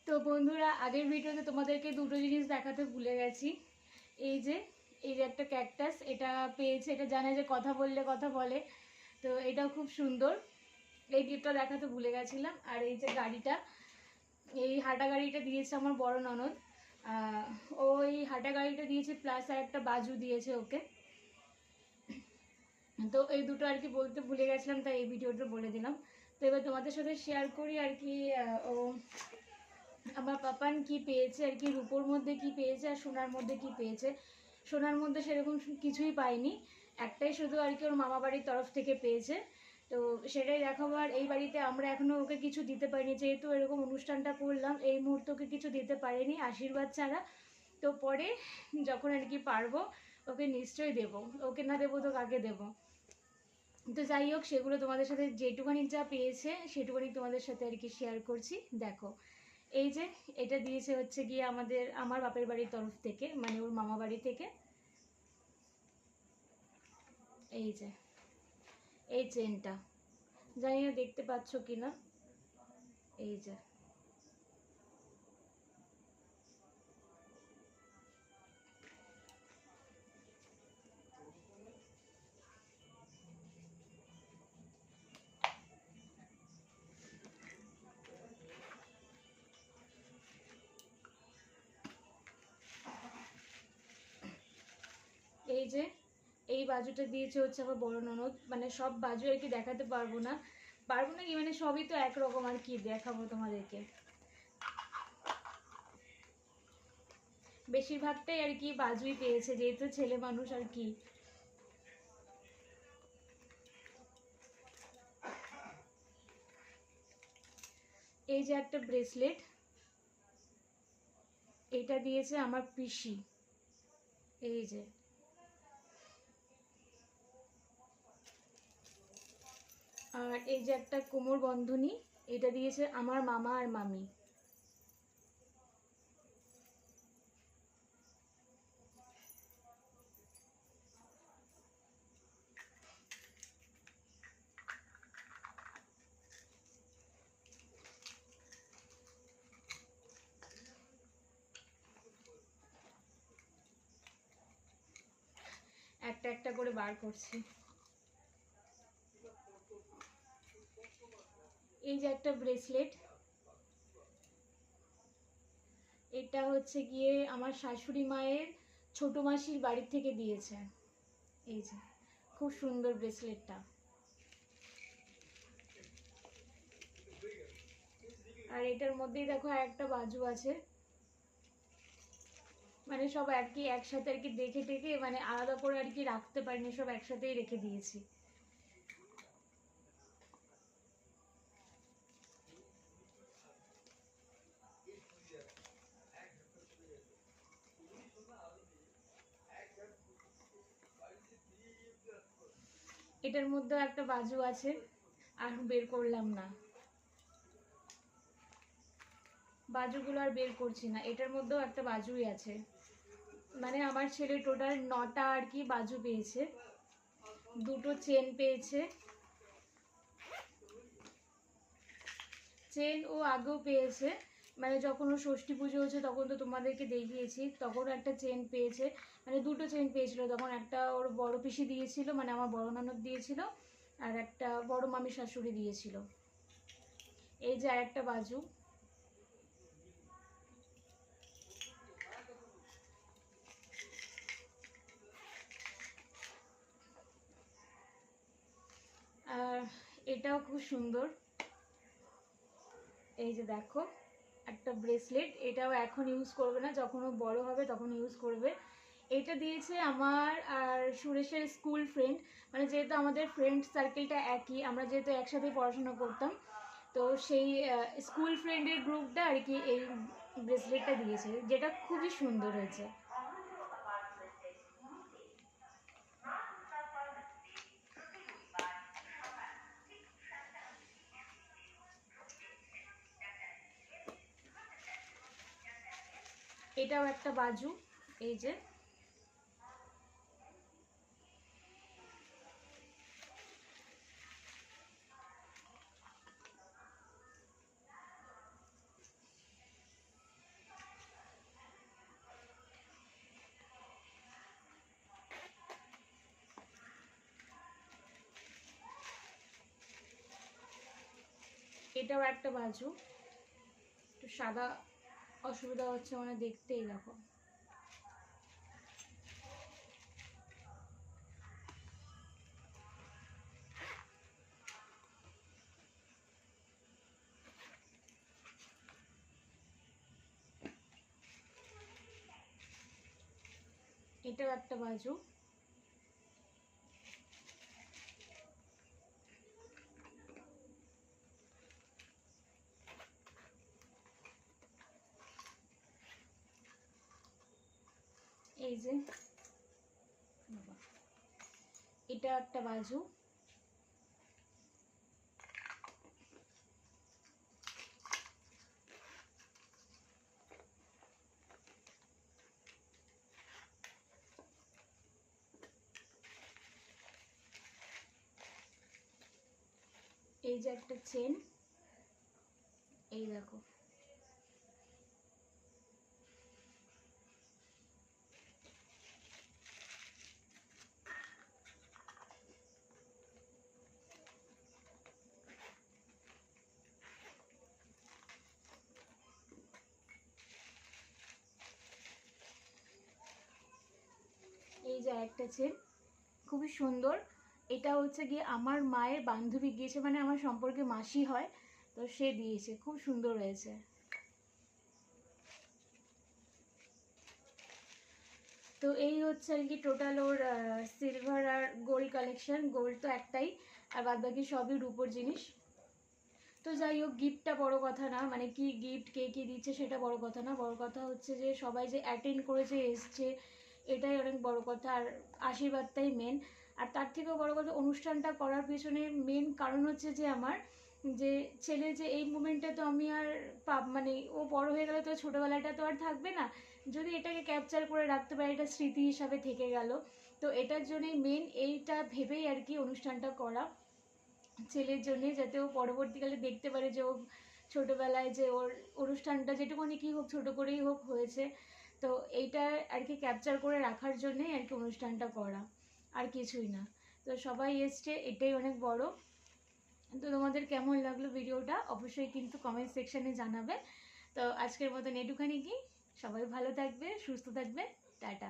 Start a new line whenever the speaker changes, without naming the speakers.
তো বন্ধুরা, আগের ভিডিওতে তোমাদেরকে দুটো জিনিস দেখাতে ভুলে গেছি। এই যে একটা ক্যাকটাস, এটা পেয়েছে। এটা জানে যে কথা বললে কথা বলে, তো এটাও খুব সুন্দর। এই গিফটটা দেখাতে ভুলে গেছিলাম। আর এই যে গাড়িটা, এই হাঁটা গাড়িটা দিয়েছে আমার বড় ননদ। ওই হাঁটা গাড়িটা দিয়েছে, প্লাস আর একটা বাজু দিয়েছে ওকে। তো এই দুটো আর কি বলতে ভুলে গেছিলাম, তাই এই ভিডিওটা বলে দিলাম। তো এবার তোমাদের সাথে শেয়ার করি আর কি। ও আমার পাপান কি পেয়েছে আর কি, রূপোর মধ্যে কি পেয়েছে আর সোনার মধ্যে কি পেয়েছে। সোনার মধ্যে সেরকম কিছুই পাইনি, একটাই শুধু আর কি ওর মামা বাড়ির তরফ থেকে পেয়েছে। তো সেটাই দেখাবো। আর এই বাড়িতে আমরা এখনও ওকে কিছু দিতে পারিনি, যেহেতু এরকম অনুষ্ঠানটা করলাম এই মুহূর্তে ওকে কিছু দিতে পারিনি আশীর্বাদ ছাড়া। তো পরে যখন আর কি পারবো ওকে নিশ্চয়ই দেবো, ওকে না দেবো তো কাকে দেবো। তো যাই হোক, সেগুলো তোমাদের সাথে যেটুখানি যা পেয়েছে সেটুখানি তোমাদের সাথে আর কি শেয়ার করছি। দেখো, এই যে এটা দিয়েছে হচ্ছে গিয়ে আমার বাপের বাড়ির তরফ থেকে, মানে ওর মামা বাড়ি থেকে। এই যে এই চেনটা, জানি না দেখতে পাচ্ছ কি না। এই যে এই যে এই বাজুটা দিয়েছে হচ্ছে আমার বড় ননদ। মানে সব বাজু আর কি দেখাতে পারবো না, কি মানে সবই তো একরকম, আর কি দেখাবো তোমাদেরকে। বেশিরভাগটাই আর কি বাজুই পেয়েছে, যেহেতু ছেলে মানুষ আর কি। এই যে একটা ব্রেসলেট, এটা দিয়েছে আমার পিসি। এই যে আর এই যে একটা কোমর বন্ধনী, এটা দিয়েছে আমার মামা আর মামি। একটা একটা করে বার করছি। এই যে একটা ব্রেসলেট, এটা হচ্ছে গিয়ে আমার শাশুড়ি মায়ের ছোট মাসির বাড়ি থেকে দিয়েছে। এই যে খুব সুন্দর ব্রেসলেটটা। আর এটার মধ্যেই দেখো আর একটা বাজু আছে। মানে সব আর কি একসাথে আর কি দেখে টেকে, মানে আলাদা করে আর কি রাখতে পারিনি, সব একসাথেই রেখে দিয়েছি। এটার মধ্যে একটা বাজু আছে, আর বের করলাম না, বাজুগুলো আর বের করছি না। এটার মধ্যেও একটা বাজুই আছে। মানে আমার ছেলে টোটাল 9টা আর কি বাজু পেয়েছে, দুটো চেন পেয়েছে। চেন ও আগেও পেয়েছে, মানে যখন ও ষষ্ঠী পুজো হচ্ছে তখন তো তোমাদেরকে দেখিয়েছি, তখন একটা চেন পেয়েছে। মানে দুটো চেন পেয়েছিল তখন, একটা ওর বড় পিসি দিয়েছিল, মানে আমার বড় ননদ দিয়েছিল, আর একটা বড় মামি শাশুড়ি দিয়েছিল। এই যে আরেকটা বাজু। আর এটাও খুব সুন্দর। এই যে দেখো একটা ব্রেসলেট, এটাও এখন ইউজ করবে না, যখন ও বড় হবে তখন ইউজ করবে। এটা দিয়েছে আমার আর সুরেশের স্কুল ফ্রেন্ড, মানে যেহেতু আমাদের ফ্রেন্ড সার্কেলটা একই, আমরা যেহেতু একসাথে পড়াশোনা করতাম, তো সেই স্কুল ফ্রেন্ডের গ্রুপটা আর কি এই ব্রেসলেটটা দিয়েছে, যেটা খুবই সুন্দর হয়েছে। এটাও একটা বাজু। এই যে এটাও একটা বাজু, একটু সাদা অসুবিধা হচ্ছে মানে দেখতে এরকম। এটাও একটা বাজু, এই যে বাবা, এটা একটা বাজু, এই যে একটা চেন, এই দেখো, এই যে একটা চেন, খুবই সুন্দর। এটা হচ্ছে গিয়ে আমার মায়ের বান্ধবী গিয়েছে, মানে আমার সম্পর্কে মাসি হয়, তো সে দিয়েছে, খুব সুন্দর হয়েছে। তো এই হচ্ছে আর কি টোটাল ওর সিলভার আর গোল্ড কালেকশন। গোল্ড তো একটাই, আর বাদ বাকি সবই রূপোর জিনিস। তো যাই হোক, গিফটটা বড় কথা না, মানে কি গিফট কে কী দিচ্ছে সেটা বড় কথা না, বড় কথা হচ্ছে যে সবাই যে অ্যাটেন্ড করেছে, এসছে, এটাই অনেক বড় কথা। আর আশীর্বাদটাই মেন। আর তার থেকেও বড় কথা, অনুষ্ঠানটা করার পেছনে মেন কারণ হচ্ছে যে আমার যে ছেলে, যে এই মুমেন্টটা তো আমি আর মানে ও বড় হয়ে গেলে তো ছোটোবেলাটা তো আর থাকবে না, যদি এটাকে ক্যাপচার করে রাখতে পারি, এটা স্মৃতি হিসাবে থেকে গেল। তো এটার জন্যই মেন, এইটা ভেবেই আর কি অনুষ্ঠানটা করা ছেলের জন্যে, যাতে ও পরবর্তীকালে দেখতে পারে যে ও ছোটোবেলায় যে ওর অনুষ্ঠানটা যেটুকুনি কী হোক, ছোটো করেই হোক হয়েছে। তো এইটা আর কি ক্যাপচার করে রাখার জন্যেই আর কি অনুষ্ঠানটা করা, আর কিছুই না। তো সবাই এসছে, এটাই অনেক বড়। তো তোমাদের কেমন লাগলো ভিডিওটা অবশ্যই কিন্তু কমেন্ট সেকশানে জানাবে। তো আজকের মতন এটুখানি, কি সবাই ভালো থাকবে, সুস্থ থাকবে, টাটা।